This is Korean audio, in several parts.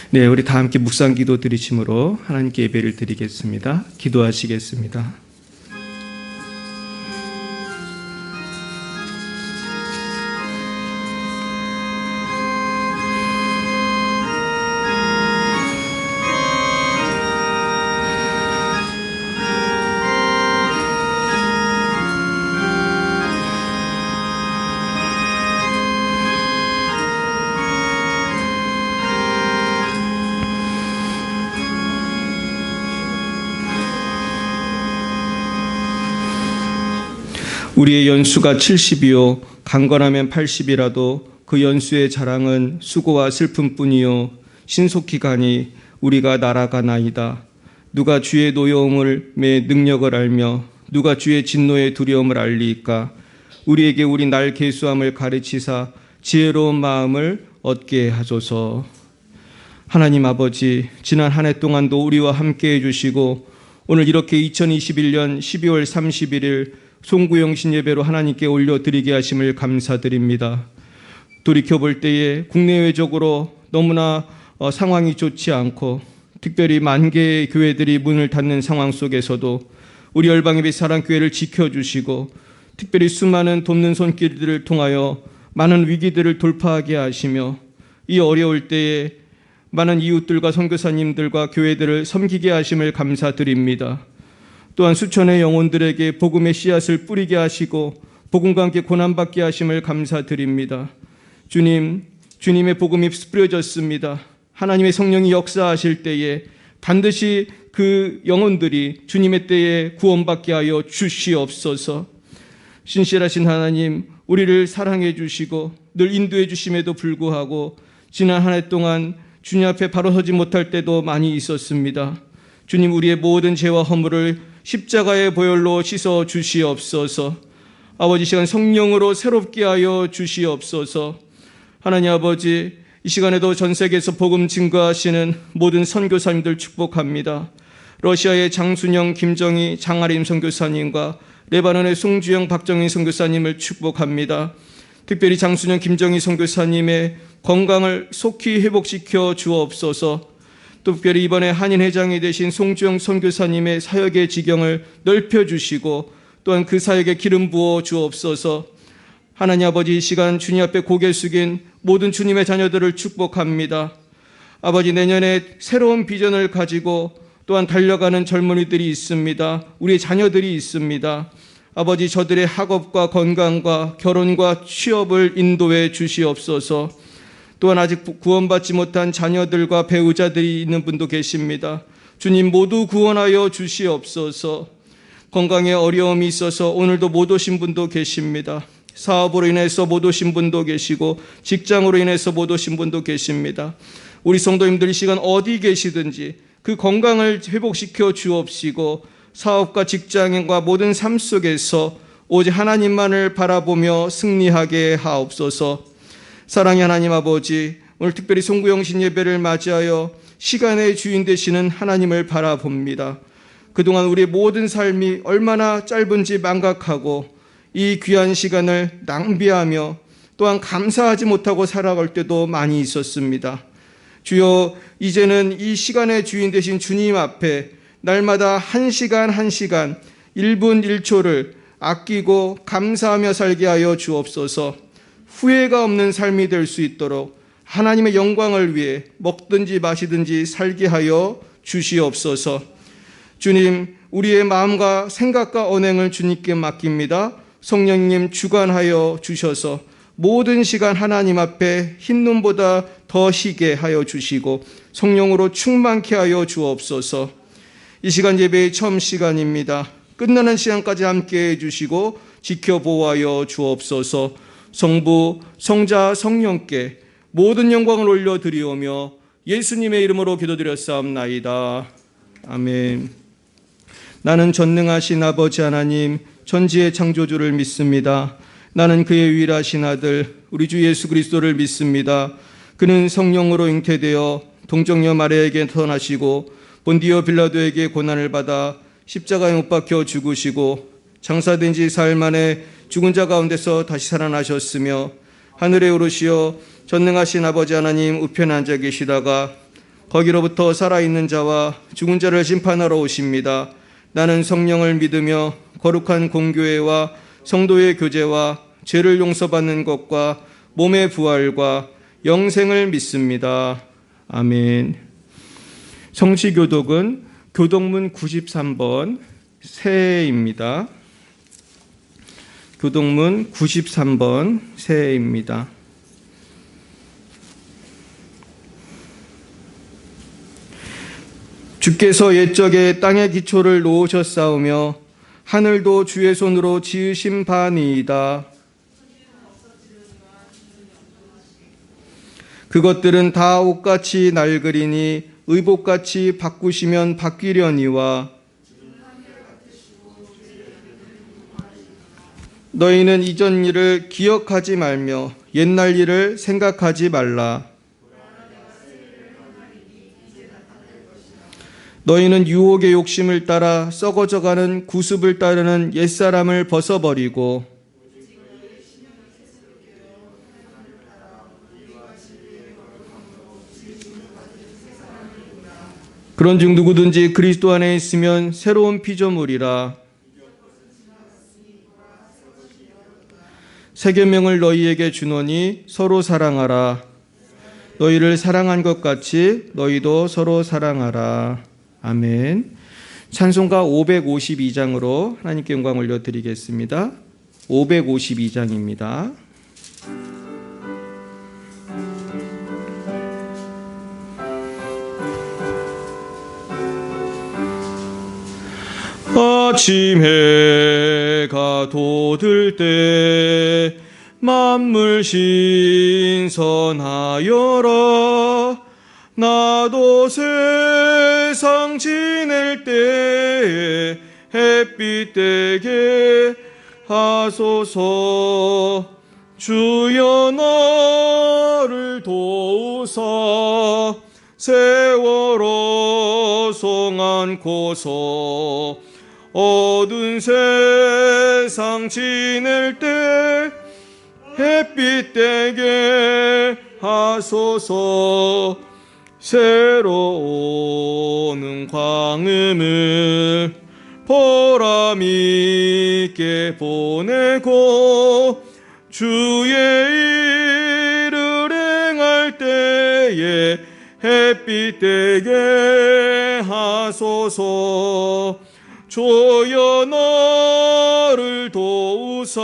네, 우리 다 함께 묵상 기도 드리심으로 하나님께 예배를 드리겠습니다. 기도하시겠습니다. 우리의 연수가 70이요 강건하면 80이라도 그 연수의 자랑은 수고와 슬픔뿐이요 신속히 가니 우리가 날아가나이다. 누가 주의 노여움을 매 능력을 알며 누가 주의 진노의 두려움을 알리이까. 우리에게 우리 날 계수함을 가르치사 지혜로운 마음을 얻게 하소서. 하나님 아버지, 지난 한 해 동안도 우리와 함께 해주시고 오늘 이렇게 2021년 12월 31일 송구영신 예배로 하나님께 올려드리게 하심을 감사드립니다. 돌이켜볼 때에 국내외적으로 너무나 상황이 좋지 않고 특별히 만 개의 교회들이 문을 닫는 상황 속에서도 우리 열방예배 사랑교회를 지켜주시고 특별히 수많은 돕는 손길들을 통하여 많은 위기들을 돌파하게 하시며 이 어려울 때에 많은 이웃들과 선교사님들과 교회들을 섬기게 하심을 감사드립니다. 또한 수천의 영혼들에게 복음의 씨앗을 뿌리게 하시고 복음과 함께 고난받게 하심을 감사드립니다. 주님, 주님의 복음이 뿌려졌습니다. 하나님의 성령이 역사하실 때에 반드시 그 영혼들이 주님의 때에 구원받게 하여 주시옵소서. 신실하신 하나님, 우리를 사랑해 주시고 늘 인도해 주심에도 불구하고 지난 한 해 동안 주님 앞에 바로 서지 못할 때도 많이 있었습니다. 주님, 우리의 모든 죄와 허물을 십자가의 보혈로 씻어 주시옵소서. 아버지, 시간 성령으로 새롭게 하여 주시옵소서. 하나님 아버지, 이 시간에도 전 세계에서 복음 증거하시는 모든 선교사님들 축복합니다. 러시아의 장순영, 김정희, 장아림 선교사님과 레바논의 송주영, 박정인 선교사님을 축복합니다. 특별히 장순영, 김정희 선교사님의 건강을 속히 회복시켜 주옵소서. 특별히 이번에 한인회장이 되신 송주영 선교사님의 사역의 지경을 넓혀주시고 또한 그 사역에 기름 부어 주옵소서. 하나님 아버지, 이 시간 주님 앞에 고개 숙인 모든 주님의 자녀들을 축복합니다. 아버지, 내년에 새로운 비전을 가지고 또한 달려가는 젊은이들이 있습니다. 우리의 자녀들이 있습니다. 아버지, 저들의 학업과 건강과 결혼과 취업을 인도해 주시옵소서. 또한 아직 구원받지 못한 자녀들과 배우자들이 있는 분도 계십니다. 주님, 모두 구원하여 주시옵소서. 건강에 어려움이 있어서 오늘도 못 오신 분도 계십니다. 사업으로 인해서 못 오신 분도 계시고 직장으로 인해서 못 오신 분도 계십니다. 우리 성도님들 이 시간 어디 계시든지 그 건강을 회복시켜 주옵시고 사업과 직장과 모든 삶 속에서 오직 하나님만을 바라보며 승리하게 하옵소서. 사랑의 하나님 아버지, 오늘 특별히 송구영신 예배를 맞이하여 시간의 주인 되시는 하나님을 바라봅니다. 그동안 우리의 모든 삶이 얼마나 짧은지 망각하고 이 귀한 시간을 낭비하며 또한 감사하지 못하고 살아갈 때도 많이 있었습니다. 주여, 이제는 이 시간의 주인 되신 주님 앞에 날마다 한 시간 한 시간 1분 1초를 아끼고 감사하며 살게 하여 주옵소서. 후회가 없는 삶이 될 수 있도록 하나님의 영광을 위해 먹든지 마시든지 살게 하여 주시옵소서. 주님, 우리의 마음과 생각과 언행을 주님께 맡깁니다. 성령님 주관하여 주셔서 모든 시간 하나님 앞에 흰 눈보다 더 희게 하여 주시고 성령으로 충만케 하여 주옵소서. 이 시간 예배의 처음 시간입니다. 끝나는 시간까지 함께 해주시고 지켜보호하여 주옵소서. 성부, 성자, 성령께 모든 영광을 올려드리오며 예수님의 이름으로 기도드렸사옵나이다. 아멘. 나는 전능하신 아버지 하나님, 천지의 창조주를 믿습니다. 나는 그의 유일하신 아들 우리 주 예수 그리스도를 믿습니다. 그는 성령으로 잉태되어 동정녀 마리아에게 태어나시고 본디오 빌라도에게 고난을 받아 십자가에 못 박혀 죽으시고 장사된 지 사흘 만에 죽은 자 가운데서 다시 살아나셨으며 하늘에 오르시어 전능하신 아버지 하나님 우편에 앉아 계시다가 거기로부터 살아있는 자와 죽은 자를 심판하러 오십니다. 나는 성령을 믿으며 거룩한 공교회와 성도의 교제와 죄를 용서받는 것과 몸의 부활과 영생을 믿습니다. 아멘. 성시교독은 교독문 93번 새해입니다. 교독문 93번 새해입니다. 주께서 옛적에 땅의 기초를 놓으셨사오며 하늘도 주의 손으로 지으신 바니이다. 그것들은 다 옷같이 낡으리니 의복같이 바꾸시면 바뀌려니와 너희는 이전 일을 기억하지 말며 옛날 일을 생각하지 말라. 너희는 유혹의 욕심을 따라 썩어져가는 구습을 따르는 옛사람을 벗어버리고 그런즉 누구든지 그리스도 안에 있으면 새로운 피조물이라. 새 계명을 너희에게 주노니 서로 사랑하라. 너희를 사랑한 것 같이 너희도 서로 사랑하라. 아멘. 찬송가 552장으로 하나님께 영광 올려드리겠습니다. 552장입니다. 아침 해가 돋을 때 만물 신선하여라. 나도 세상 지낼 때에 햇빛 되게 하소서. 주여 나를 도우사 세월호 송 안고서 어두운 세상 지낼 때 햇빛 되게 하소서. 새로 오는 광음을 보람 있게 보내고 주의 일을 행할 때에 햇빛 되게 하소서. 주여 나를 도우사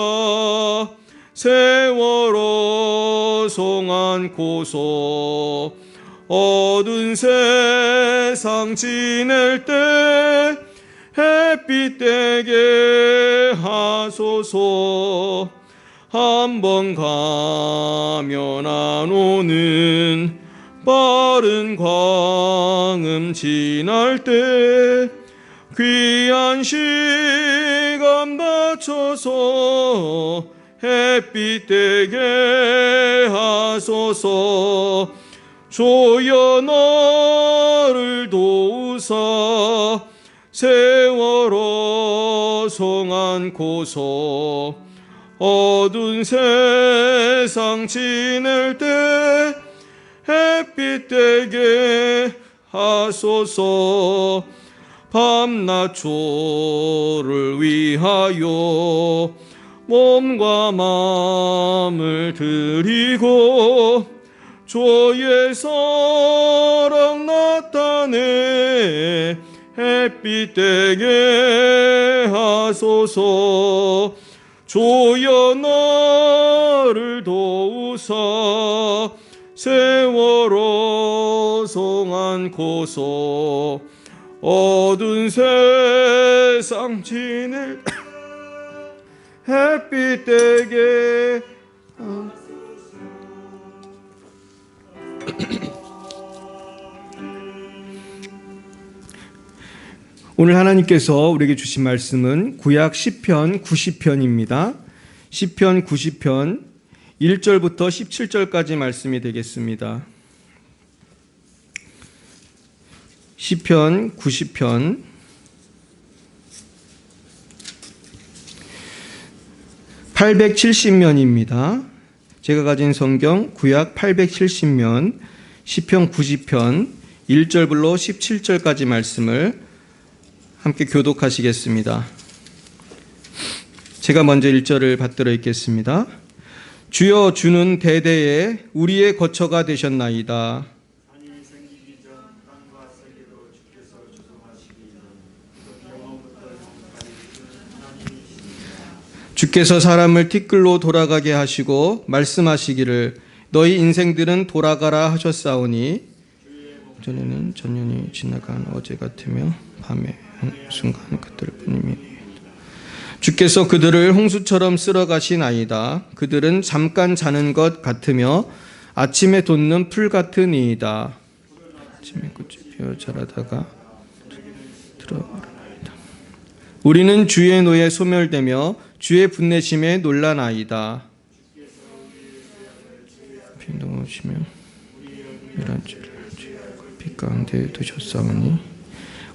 세월호 송 안고서 어두운 세상 지낼 때 햇빛 되게 하소서. 한번 가면 안 오는 빠른 광음 지날 때 귀한 시간 바쳐서 햇빛 되게 하소서. 주여 나를 도우사 세월호 송 안고서 어두운 세상 지낼 때 햇빛 되게 하소서. 밤낮초를 위하여 몸과 마음을 드리고 주의 사랑 나타내 햇빛 되게 하소서. 주여 나를 도우사 세월호 송 안고서 어두운 세상 지낼 햇빛 되게 오늘 하나님께서 우리에게 주신 말씀은 구약 시편 90편입니다. 시편 90편 1절부터 17절까지 말씀이 되겠습니다. 시편 90편 870면입니다. 제가 가진 성경 구약 870면 시편 90편 1절부터 17절까지 말씀을 함께 교독하시겠습니다. 제가 먼저 1절을 받들어 읽겠습니다. 주여, 주는 대대에 우리의 거처가 되셨나이다. 주께서 사람을 티끌로 돌아가게 하시고 말씀하시기를 너희 인생들은 돌아가라 하셨사오니 전에는 전년이 지나간 어제 같으며 밤의 한순간 그들 뿐이니 주께서 그들을 홍수처럼 쓸어가시나이다. 그들은 잠깐 자는 것 같으며 아침에 돋는 풀 같으니이다. 아침에 꽃이 피어 자라다가 들어버리나이다. 우리는 주의 노에 소멸되며 주의 분내심에 놀라나이다. 빈동하시며 이란죄를 빛 가운데 두셨사오니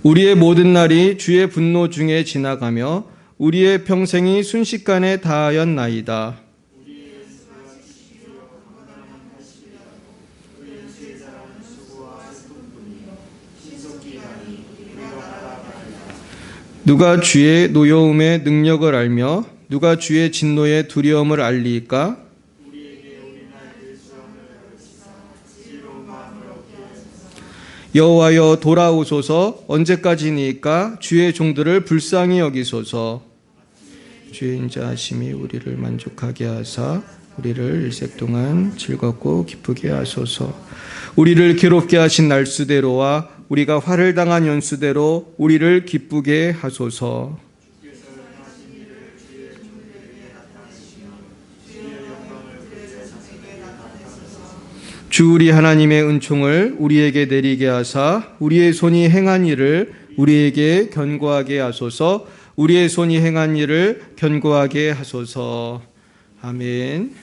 우리의 모든 날이 주의 분노 중에 지나가며 우리의 평생이 순식간에 다하였나이다. 누가 주의 노여움의 능력을 알며 누가 주의 진노의 두려움을 알리까? 여호와여 돌아오소서. 언제까지니까? 주의 종들을 불쌍히 여기소서. 주의 인자하심이 우리를 만족하게 하사 우리를 일색 동안 즐겁고 기쁘게 하소서. 우리를 괴롭게 하신 날수대로와 우리가 화를 당한 연수대로 우리를 기쁘게 하소서. 주 우리 하나님의 은총을 우리에게 내리게 하사 우리의 손이 행한 일을 우리에게 견고하게 하소서. 우리의 손이 행한 일을 견고하게 하소서. 아멘.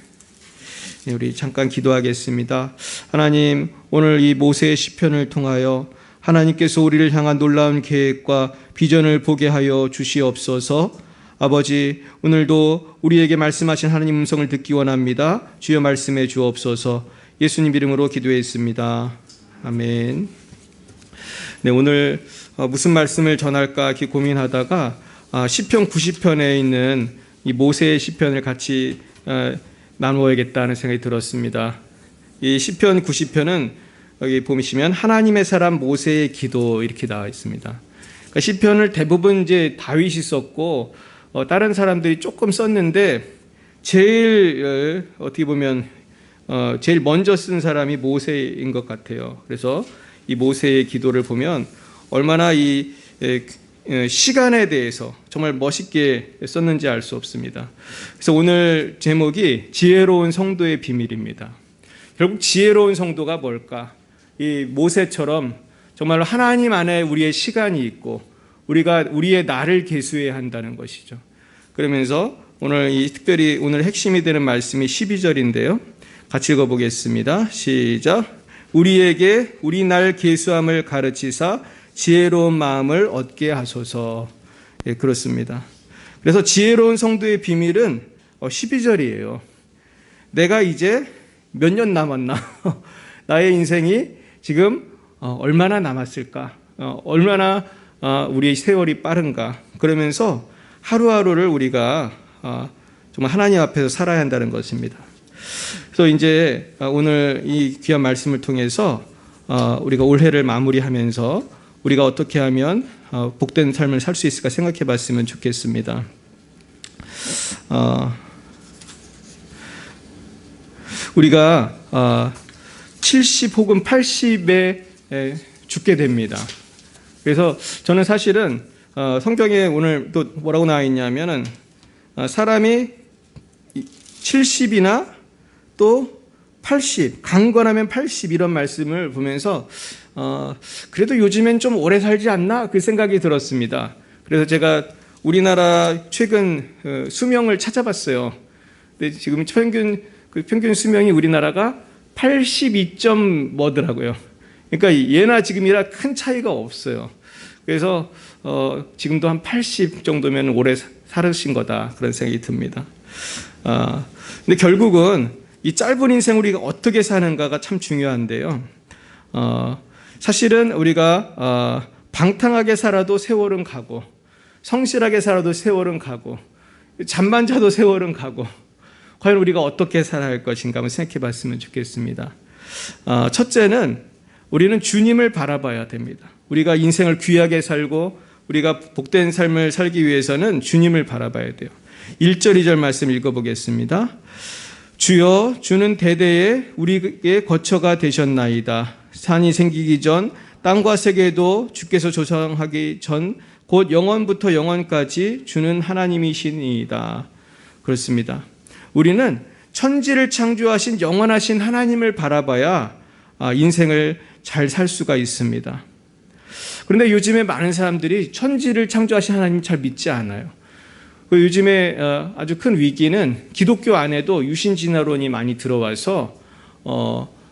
네, 우리 잠깐 기도하겠습니다. 하나님, 오늘 이 모세의 시편을 통하여 하나님께서 우리를 향한 놀라운 계획과 비전을 보게 하여 주시옵소서. 아버지, 오늘도 우리에게 말씀하신 하나님 음성을 듣기 원합니다. 주여 말씀해 주옵소서. 예수님 이름으로 기도했습니다. 아멘. 네, 오늘 무슨 말씀을 전할까 이렇게 고민하다가 시편 90편에 있는 이 모세의 시편을 같이 나누어야겠다는 생각이 들었습니다. 이 시편 90편은 여기 보시면 하나님의 사람 모세의 기도 이렇게 나와 있습니다. 그러니까 시편을 대부분 이제 다윗이 썼고 다른 사람들이 조금 썼는데 제일 어떻게 보면 제일 먼저 쓴 사람이 모세인 것 같아요. 그래서 이 모세의 기도를 보면 얼마나 이 시간에 대해서 정말 멋있게 썼는지 알 수 없습니다. 그래서 오늘 제목이 지혜로운 성도의 비밀입니다. 결국 지혜로운 성도가 뭘까? 이 모세처럼 정말 하나님 안에 우리의 시간이 있고 우리가 우리의 날을 계수해야 한다는 것이죠. 그러면서 오늘 특별히 오늘 핵심이 되는 말씀이 12절인데요. 같이 읽어보겠습니다. 시작. 우리에게 우리 날 계수함을 가르치사 지혜로운 마음을 얻게 하소서. 예, 그렇습니다. 그래서 지혜로운 성도의 비밀은 12절이에요. 내가 이제 몇 년 남았나? 나의 인생이 지금 얼마나 남았을까? 얼마나 우리의 세월이 빠른가? 그러면서 하루하루를 우리가 정말 하나님 앞에서 살아야 한다는 것입니다. 그래서 이제 오늘 이 귀한 말씀을 통해서 우리가 올해를 마무리하면서 우리가 어떻게 하면 복된 삶을 살 수 있을까 생각해 봤으면 좋겠습니다. 우리가 70 혹은 80에 죽게 됩니다. 그래서 저는 사실은 성경에 오늘 또 뭐라고 나와 있냐면은 사람이 70이나 또 80, 강건하면 80 이런 말씀을 보면서 그래도 요즘엔 좀 오래 살지 않나 그 생각이 들었습니다. 그래서 제가 우리나라 최근 수명을 찾아봤어요. 근데 지금 평균 수명이 우리나라가 82점 뭐더라고요. 그러니까 예나 지금이라 큰 차이가 없어요. 그래서 지금도 한 80 정도면 오래 살으신 거다 그런 생각이 듭니다. 근데 결국은 이 짧은 인생 우리가 어떻게 사는가가 참 중요한데요. 사실은 우리가 방탕하게 살아도 세월은 가고, 성실하게 살아도 세월은 가고, 잠만 자도 세월은 가고, 과연 우리가 어떻게 살아야 할 것인가 한번 생각해 봤으면 좋겠습니다. 첫째는 우리는 주님을 바라봐야 됩니다. 우리가 인생을 귀하게 살고 우리가 복된 삶을 살기 위해서는 주님을 바라봐야 돼요. 1절 2절 말씀 읽어보겠습니다. 주여, 주는 대대에 우리에게 거처가 되셨나이다. 산이 생기기 전 땅과 세계도 주께서 조성하기 전 곧 영원부터 영원까지 주는 하나님이시니이다. 그렇습니다. 우리는 천지를 창조하신 영원하신 하나님을 바라봐야 인생을 잘 살 수가 있습니다. 그런데 요즘에 많은 사람들이 천지를 창조하신 하나님 잘 믿지 않아요. 요즘에 아주 큰 위기는 기독교 안에도 유신진화론이 많이 들어와서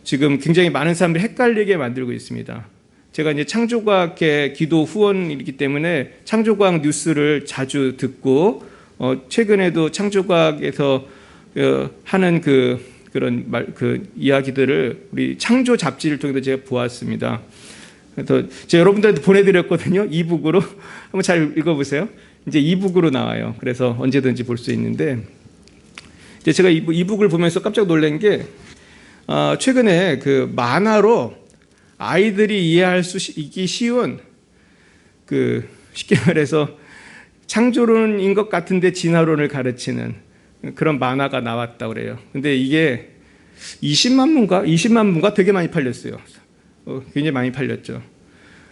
지금 굉장히 많은 사람들이 헷갈리게 만들고 있습니다. 제가 이제 창조과학회 기도 후원이기 때문에 창조과학 뉴스를 자주 듣고 최근에도 창조과학에서 하는 그런 이야기들을 우리 창조 잡지를 통해서 제가 보았습니다. 그래서 제가 여러분들한테 보내드렸거든요. 이북으로 한번 잘 읽어보세요. 이제 이북으로 나와요. 그래서 언제든지 볼 수 있는데, 이제 제가 이북을 보면서 깜짝 놀란 게 최근에 그 만화로 아이들이 이해할 수 있기 쉬운 쉽게 말해서 창조론인 것 같은데 진화론을 가르치는 그런 만화가 나왔다고 그래요. 근데 이게 20만 부가 되게 많이 팔렸어요. 굉장히 많이 팔렸죠.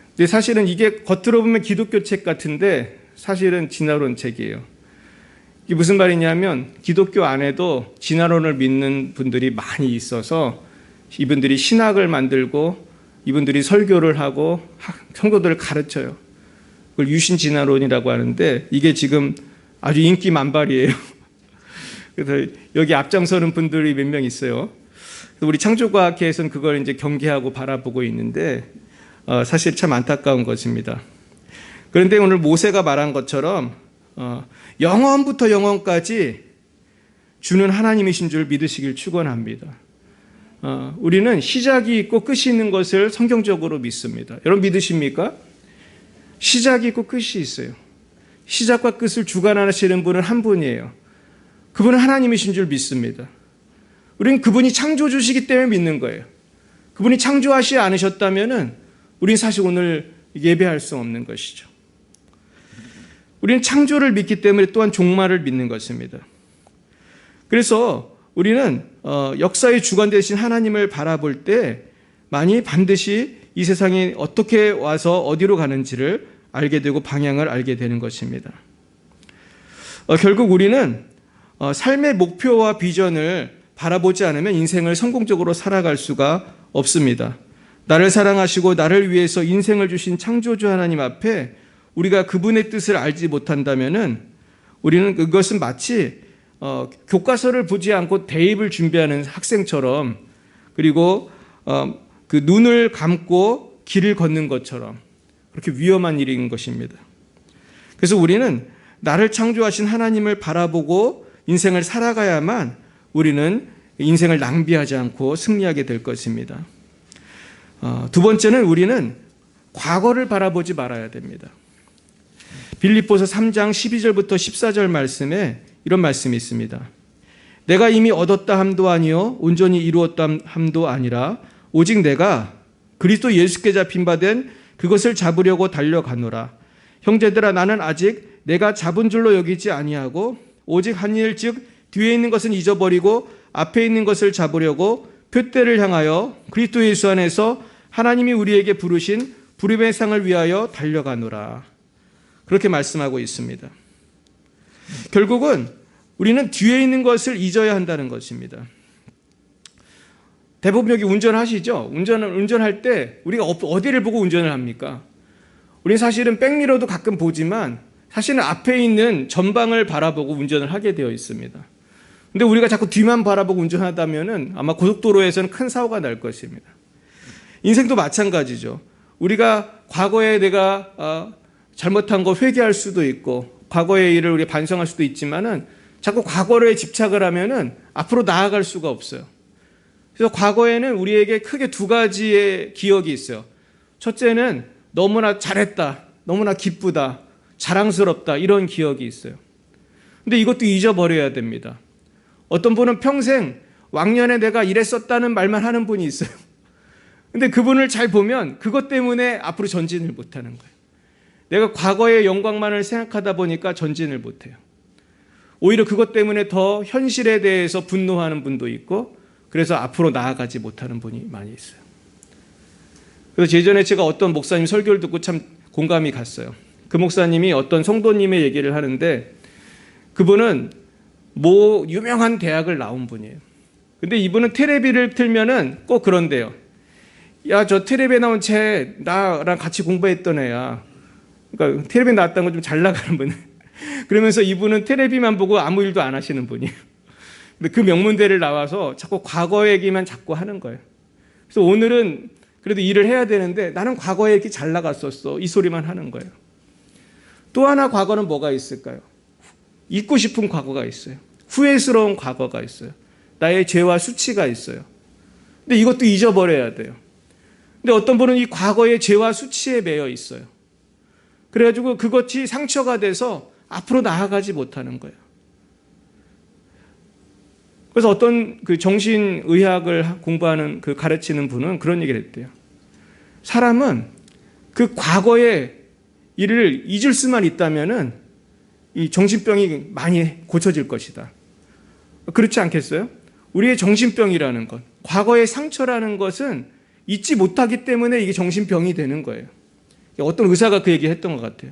근데 사실은 이게 겉으로 보면 기독교 책 같은데 사실은 진화론 책이에요. 이게 무슨 말이냐면 기독교 안에도 진화론을 믿는 분들이 많이 있어서 이분들이 신학을 만들고 이분들이 설교를 하고 성도들을 가르쳐요. 그걸 유신진화론이라고 하는데 이게 지금 아주 인기 만발이에요. 그래서 여기 앞장서는 분들이 몇 명 있어요. 우리 창조과학회에서는 그걸 이제 경계하고 바라보고 있는데 사실 참 안타까운 것입니다. 그런데 오늘 모세가 말한 것처럼 영원부터 영원까지 주는 하나님이신 줄 믿으시길 축원합니다. 우리는 시작이 있고 끝이 있는 것을 성경적으로 믿습니다. 여러분 믿으십니까? 시작이 있고 끝이 있어요. 시작과 끝을 주관하시는 분은 한 분이에요. 그분은 하나님이신 줄 믿습니다. 우리는 그분이 창조주시기 때문에 믿는 거예요. 그분이 창조하시지 않으셨다면 우리는 사실 오늘 예배할 수 없는 것이죠. 우리는 창조를 믿기 때문에 또한 종말을 믿는 것입니다. 그래서 우리는 역사의 주관 되신 하나님을 바라볼 때 반드시 이 세상이 어떻게 와서 어디로 가는지를 알게 되고 방향을 알게 되는 것입니다. 결국 우리는 삶의 목표와 비전을 바라보지 않으면 인생을 성공적으로 살아갈 수가 없습니다. 나를 사랑하시고 나를 위해서 인생을 주신 창조주 하나님 앞에 우리가 그분의 뜻을 알지 못한다면 우리는 그것은 마치 교과서를 보지 않고 대입을 준비하는 학생처럼, 그리고 그 눈을 감고 길을 걷는 것처럼 그렇게 위험한 일인 것입니다. 그래서 우리는 나를 창조하신 하나님을 바라보고 인생을 살아가야만 우리는 인생을 낭비하지 않고 승리하게 될 것입니다. 두 번째는 우리는 과거를 바라보지 말아야 됩니다. 빌립보서 3장 12절부터 14절 말씀에 이런 말씀이 있습니다. 내가 이미 얻었다 함도 아니요 온전히 이루었다 함도 아니라 오직 내가 그리스도 예수께 잡힌 바 된 그것을 잡으려고 달려가노라. 형제들아, 나는 아직 내가 잡은 줄로 여기지 아니하고 오직 한 일 즉 뒤에 있는 것은 잊어버리고 앞에 있는 것을 잡으려고 표대를 향하여 그리스도 예수 안에서 하나님이 우리에게 부르신 부름의 상을 위하여 달려가노라. 그렇게 말씀하고 있습니다. 결국은 우리는 뒤에 있는 것을 잊어야 한다는 것입니다. 대부분 여기 운전하시죠? 운전할 때 우리가 어디를 보고 운전을 합니까? 우리는 사실은 백미러도 가끔 보지만 사실은 앞에 있는 전방을 바라보고 운전을 하게 되어 있습니다. 근데 우리가 자꾸 뒤만 바라보고 운전하다면 아마 고속도로에서는 큰 사고가 날 것입니다. 인생도 마찬가지죠. 우리가 과거에 내가 잘못한 거 회개할 수도 있고 과거의 일을 우리가 반성할 수도 있지만은 자꾸 과거에 집착을 하면은 앞으로 나아갈 수가 없어요. 그래서 과거에는 우리에게 크게 두 가지의 기억이 있어요. 첫째는 너무나 잘했다, 너무나 기쁘다, 자랑스럽다, 이런 기억이 있어요. 근데 이것도 잊어버려야 됩니다. 어떤 분은 평생 왕년에 내가 이랬었다는 말만 하는 분이 있어요. 근데 그분을 잘 보면 그것 때문에 앞으로 전진을 못하는 거예요. 내가 과거의 영광만을 생각하다 보니까 전진을 못해요. 오히려 그것 때문에 더 현실에 대해서 분노하는 분도 있고, 그래서 앞으로 나아가지 못하는 분이 많이 있어요. 그래서 예전에 제가 어떤 목사님 설교를 듣고 참 공감이 갔어요. 그 목사님이 어떤 성도님의 얘기를 하는데, 그분은 모 유명한 대학을 나온 분이에요. 근데 이분은 테레비를 틀면은 꼭 그런데요. 야, 저 텔레비에 나온 쟤 나랑 같이 공부했던 애야. 그러니까 텔레비에 나왔다는 건 좀 잘 나가는 분. 그러면서 이분은 텔레비만 보고 아무 일도 안 하시는 분이에요. 근데 그 명문대를 나와서 자꾸 과거 얘기만 자꾸 하는 거예요. 그래서 오늘은 그래도 일을 해야 되는데 나는 과거에 이렇게 잘 나갔었어, 이 소리만 하는 거예요. 또 하나 과거는 뭐가 있을까요? 잊고 싶은 과거가 있어요. 후회스러운 과거가 있어요. 나의 죄와 수치가 있어요. 근데 이것도 잊어버려야 돼요. 근데 어떤 분은 이 과거의 죄와 수치에 매여 있어요. 그래가지고 그것이 상처가 돼서 앞으로 나아가지 못하는 거예요. 그래서 어떤 그 정신의학을 공부하는 그 가르치는 분은 그런 얘기를 했대요. 사람은 그 과거의 일을 잊을 수만 있다면은 이 정신병이 많이 고쳐질 것이다. 그렇지 않겠어요? 우리의 정신병이라는 것, 과거의 상처라는 것은 잊지 못하기 때문에 이게 정신병이 되는 거예요. 어떤 의사가 그 얘기 했던 것 같아요.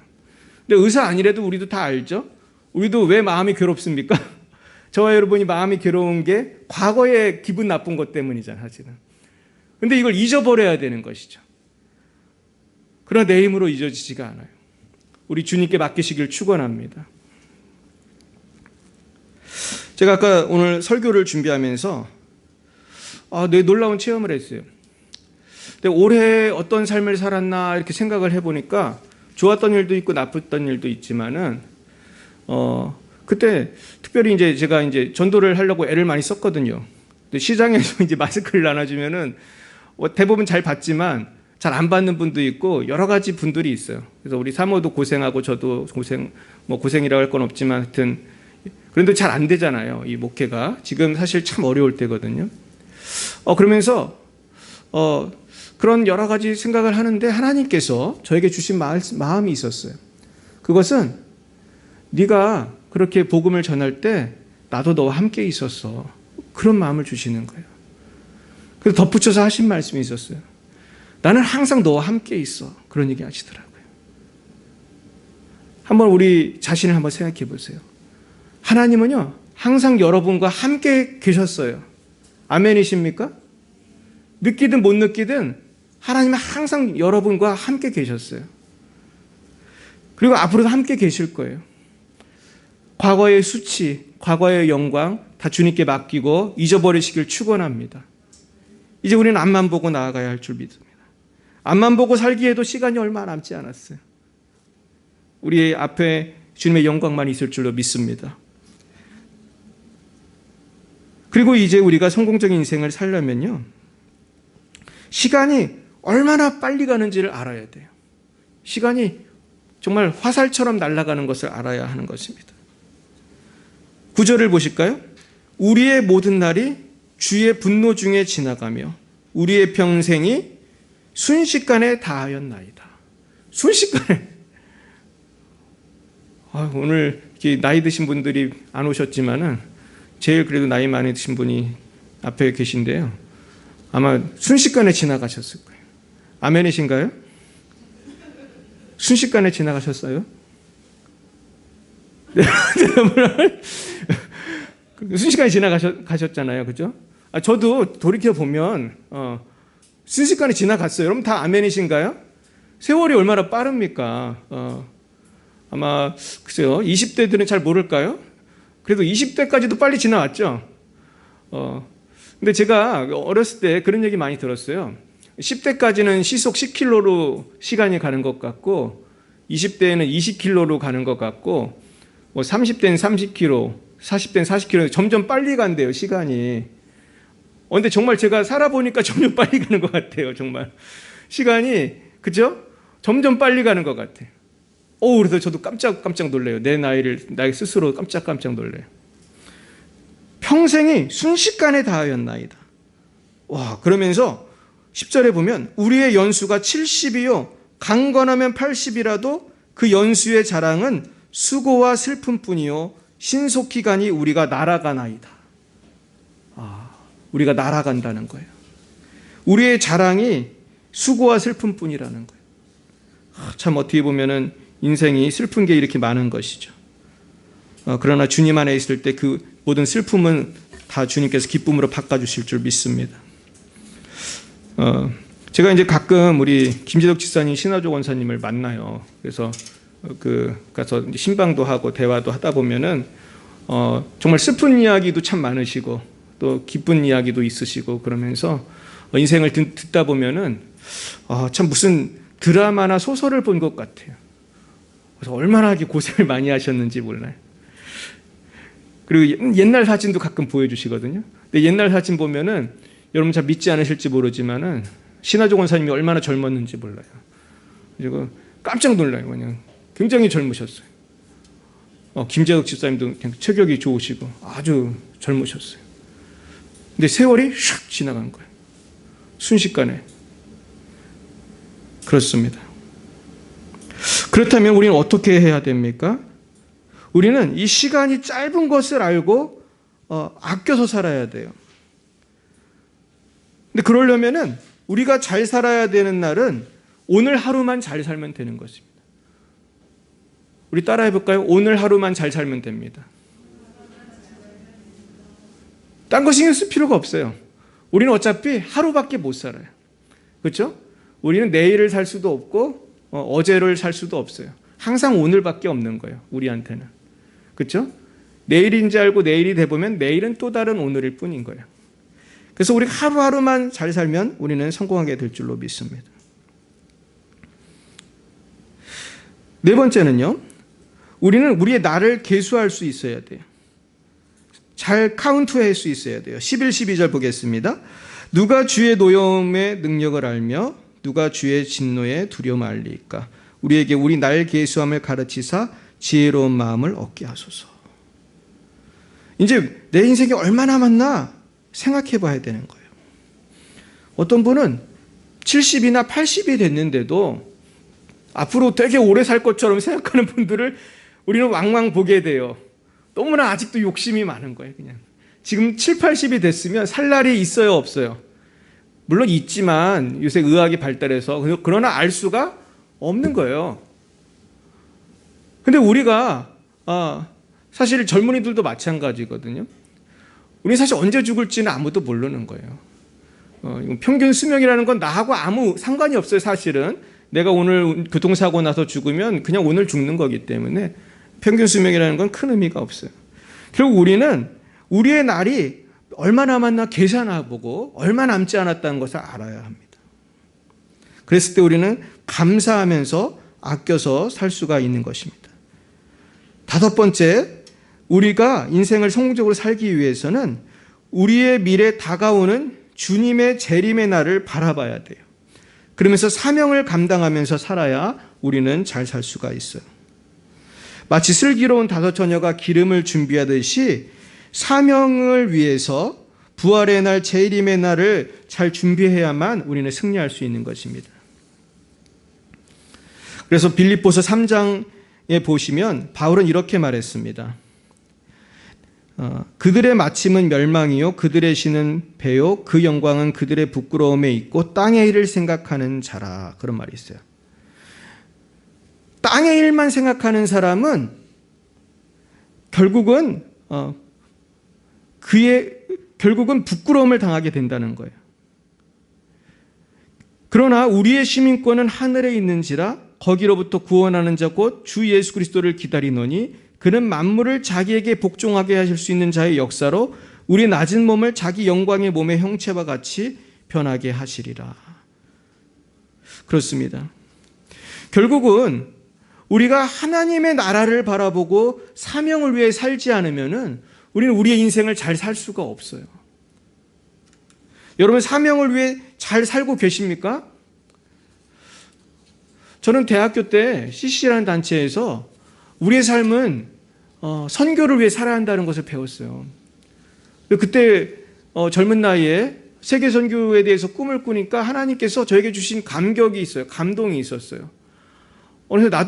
근데 의사 아니래도 우리도 다 알죠? 우리도 왜 마음이 괴롭습니까? 저와 여러분이 마음이 괴로운 게 과거의 기분 나쁜 것 때문이잖아요, 사실은. 근데 이걸 잊어버려야 되는 것이죠. 그러나 내 힘으로 잊어지지가 않아요. 우리 주님께 맡기시길 축원합니다. 제가 아까 오늘 설교를 준비하면서 네, 놀라운 체험을 했어요. 근데 올해 어떤 삶을 살았나 이렇게 생각을 해보니까 좋았던 일도 있고 나빴던 일도 있지만은 그때 특별히 이제 제가 이제 전도를 하려고 애를 많이 썼거든요. 근데 시장에서 이제 마스크를 나눠주면은 대부분 잘 받지만 잘 안 받는 분도 있고 여러 가지 분들이 있어요. 그래서 우리 사모도 고생하고 저도 고생이라고 할 건 없지만 하여튼 그런데 잘 안 되잖아요. 이 목회가 지금 사실 참 어려울 때거든요. 그러면서 그런 여러 가지 생각을 하는데 하나님께서 저에게 주신 마음이 있었어요. 그것은 네가 그렇게 복음을 전할 때 나도 너와 함께 있었어. 그런 마음을 주시는 거예요. 그래서 덧붙여서 하신 말씀이 있었어요. 나는 항상 너와 함께 있어. 그런 얘기 하시더라고요. 한번 우리 자신을 한번 생각해 보세요. 하나님은요, 항상 여러분과 함께 계셨어요. 아멘이십니까? 느끼든 못 느끼든 하나님은 항상 여러분과 함께 계셨어요. 그리고 앞으로도 함께 계실 거예요. 과거의 수치, 과거의 영광 다 주님께 맡기고 잊어버리시길 축원합니다. 이제 우리는 앞만 보고 나아가야 할 줄 믿습니다. 앞만 보고 살기에도 시간이 얼마 남지 않았어요. 우리 앞에 주님의 영광만 있을 줄로 믿습니다. 그리고 이제 우리가 성공적인 인생을 살려면요, 시간이 얼마나 빨리 가는지를 알아야 돼요. 시간이 정말 화살처럼 날아가는 것을 알아야 하는 것입니다. 9절을 보실까요? 우리의 모든 날이 주의 분노 중에 지나가며 우리의 평생이 순식간에 다하였나이다. 순식간에. 오늘 나이 드신 분들이 안 오셨지만은 제일 그래도 나이 많이 드신 분이 앞에 계신데요. 아마 순식간에 지나가셨을 거예요. 아멘이신가요? 순식간에 지나가셨어요? 순식간에 지나가셨잖아요. 그죠? 저도 돌이켜보면 순식간에 지나갔어요. 여러분 다 아멘이신가요? 세월이 얼마나 빠릅니까? 아마 글쎄요, 20대들은 잘 모를까요? 그래도 20대까지도 빨리 지나왔죠. 근데 제가 어렸을 때 그런 얘기 많이 들었어요. 10대까지는 시속 10km로 시간이 가는 것 같고 20대에는 20km로 가는 것 같고 30대는 30km, 40대는 40km 점점 빨리 간대요, 시간이. 근데 정말 제가 살아보니까 점점 빨리 가는 것 같아요, 정말. 시간이 그죠? 점점 빨리 가는 것 같아. 그래서 저도 깜짝 놀래요. 내 나이 스스로 깜짝 놀래요. 평생이 순식간에 다하였나이다. 와, 그러면서 10절에 보면 우리의 연수가 70이요 강건하면 80이라도 그 연수의 자랑은 수고와 슬픔뿐이요 신속히 가니 우리가 날아가나이다. 우리가 날아간다는 거예요. 우리의 자랑이 수고와 슬픔뿐이라는 거예요. 참 어떻게 보면은 인생이 슬픈 게 이렇게 많은 것이죠. 그러나 주님 안에 있을 때 그 모든 슬픔은 다 주님께서 기쁨으로 바꿔주실 줄 믿습니다. 제가 이제 가끔 우리 김재덕 집사님, 신화조 권사님을 만나요. 그래서 가서 신방도 하고 대화도 하다 보면은 정말 슬픈 이야기도 참 많으시고 또 기쁜 이야기도 있으시고 그러면서 인생을 듣다 보면은 참 무슨 드라마나 소설을 본 것 같아요. 그래서 얼마나 고생을 많이 하셨는지 몰라요. 그리고 옛날 사진도 가끔 보여주시거든요. 근데 옛날 사진 보면은 여러분 잘 믿지 않으실지 모르지만은 신화조 권사님이 얼마나 젊었는지 몰라요. 그리고 깜짝 놀라요. 그냥 굉장히 젊으셨어요. 김재덕 집사님도 그냥 체격이 좋으시고 아주 젊으셨어요. 근데 세월이 슉 지나간 거예요. 순식간에. 그렇습니다. 그렇다면 우리는 어떻게 해야 됩니까? 우리는 이 시간이 짧은 것을 알고 아껴서 살아야 돼요. 근데 그러려면은 우리가 잘 살아야 되는 날은 오늘 하루만 잘 살면 되는 것입니다. 우리 따라해 볼까요? 오늘 하루만 잘 살면 됩니다. 딴 거 신경 쓸 필요가 없어요. 우리는 어차피 하루밖에 못 살아요. 그렇죠? 우리는 내일을 살 수도 없고 어제를 살 수도 없어요. 항상 오늘밖에 없는 거예요. 우리한테는. 그렇죠? 내일인지 알고 내일이 돼보면 내일은 또 다른 오늘일 뿐인 거예요. 그래서 우리가 하루하루만 잘 살면 우리는 성공하게 될 줄로 믿습니다. 네 번째는요. 우리는 우리의 날을 계수할 수 있어야 돼요. 잘 카운트할 수 있어야 돼요. 11, 12절 보겠습니다. 누가 주의 노여움의 능력을 알며 누가 주의 진노에 두려움 알리까? 우리에게 우리 날 계수함을 가르치사 지혜로운 마음을 얻게 하소서. 이제 내 인생이 얼마나 남았나 생각해 봐야 되는 거예요. 어떤 분은 70이나 80이 됐는데도 앞으로 되게 오래 살 것처럼 생각하는 분들을 우리는 왕왕 보게 돼요. 너무나 아직도 욕심이 많은 거예요. 그냥 지금 7, 80이 됐으면 살 날이 있어요, 없어요? 물론 있지만 요새 의학이 발달해서 그러나 알 수가 없는 거예요. 근데 우리가 사실 젊은이들도 마찬가지거든요. 우리 사실 언제 죽을지는 아무도 모르는 거예요. 평균 수명이라는 건 나하고 아무 상관이 없어요. 사실은 내가 오늘 교통사고 나서 죽으면 그냥 오늘 죽는 거기 때문에 평균 수명이라는 건 큰 의미가 없어요. 결국 우리는 우리의 날이 얼마 남았나 계산해보고 얼마 남지 않았다는 것을 알아야 합니다. 그랬을 때 우리는 감사하면서 아껴서 살 수가 있는 것입니다. 다섯 번째, 우리가 인생을 성공적으로 살기 위해서는 우리의 미래 다가오는 주님의 재림의 날을 바라봐야 돼요. 그러면서 사명을 감당하면서 살아야 우리는 잘 살 수가 있어요. 마치 슬기로운 다섯 처녀가 기름을 준비하듯이 사명을 위해서 부활의 날, 재림의 날을 잘 준비해야만 우리는 승리할 수 있는 것입니다. 그래서 빌립보서 3장에 보시면 바울은 이렇게 말했습니다. 그들의 마침은 멸망이요 그들의 신은 배요 그 영광은 그들의 부끄러움에 있고 땅의 일을 생각하는 자라. 그런 말이 있어요. 땅의 일만 생각하는 사람은 결국은 결국은 부끄러움을 당하게 된다는 거예요. 그러나 우리의 시민권은 하늘에 있는지라 거기로부터 구원하는 자 곧 주 예수 그리스도를 기다리노니 그는 만물을 자기에게 복종하게 하실 수 있는 자의 역사로 우리 낮은 몸을 자기 영광의 몸의 형체와 같이 변하게 하시리라. 그렇습니다. 결국은 우리가 하나님의 나라를 바라보고 사명을 위해 살지 않으면은 우리는 우리의 인생을 잘 살 수가 없어요. 여러분 사명을 위해 잘 살고 계십니까? 저는 대학교 때 CC라는 단체에서 우리의 삶은 선교를 위해 살아야 한다는 것을 배웠어요. 그때 젊은 나이에 세계 선교에 대해서 꿈을 꾸니까 하나님께서 저에게 주신 감격이 있어요. 감동이 있었어요. 그래서 나도